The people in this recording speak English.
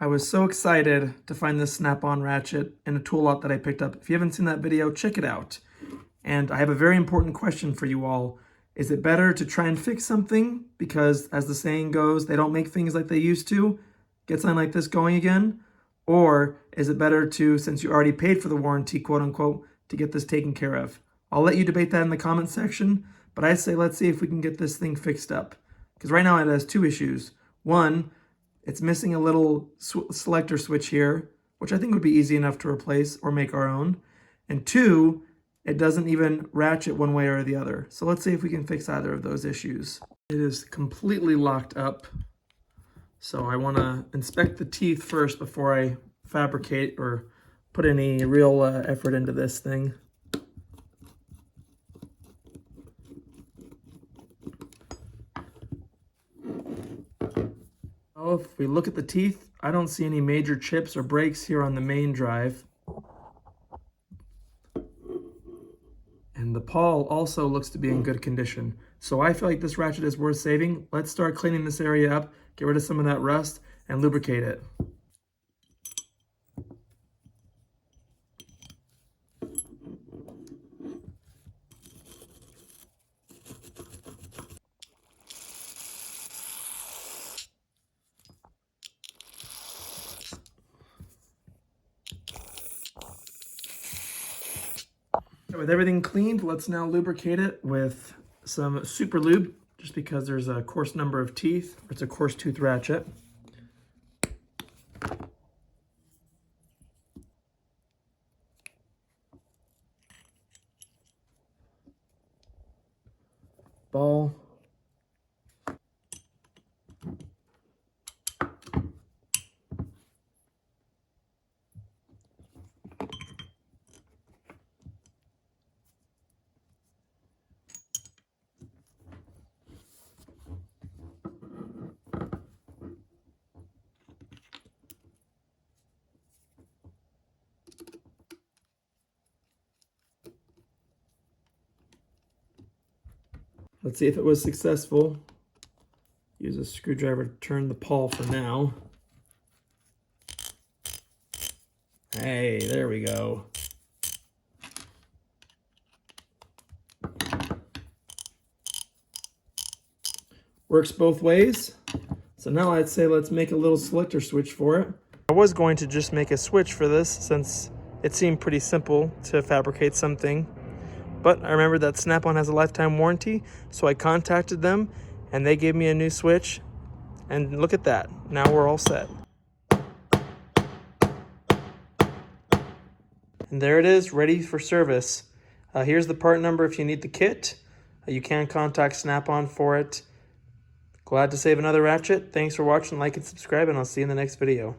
I was so excited to find this snap-on ratchet in a tool lot that I picked up. If you haven't seen that video, check it out. And I have a very important question for you all. Is it better to try and fix something because, as the saying goes, they don't make things like they used to, get something like this going again? Or is it better to, since you already paid for the warranty, quote unquote, to get this taken care of? I'll let you debate that in the comment section, but I say let's see if we can get this thing fixed up. Because right now it has two issues. One, it's missing a little selector switch here, which I think would be easy enough to replace or make our own. And two, it doesn't even ratchet one way or the other. So let's see if we can fix either of those issues. It is completely locked up. So I want to inspect the teeth first before I fabricate or put any real effort into this thing. Oh, if we look at the teeth, I don't see any major chips or breaks here on the main drive. And the pawl also looks to be in good condition. So I feel like this ratchet is worth saving. Let's start cleaning this area up, get rid of some of that rust, and lubricate it. With everything cleaned, let's now lubricate it with some super lube, just because there's a coarse number of teeth. It's a coarse tooth ratchet. Ball. Let's see if it was successful. Use a screwdriver to turn the pawl for now. Hey, there we go. Works both ways. So now I'd say let's make a little selector switch for it. I was going to just make a switch for this since it seemed pretty simple to fabricate something. But I remembered that Snap-on has a lifetime warranty, so I contacted them and they gave me a new switch. And look at that, now we're all set. And there it is, ready for service. Here's the part number if you need the kit. You can contact Snap-on for it. Glad to save another ratchet. Thanks for watching, like and subscribe, and I'll see you in the next video.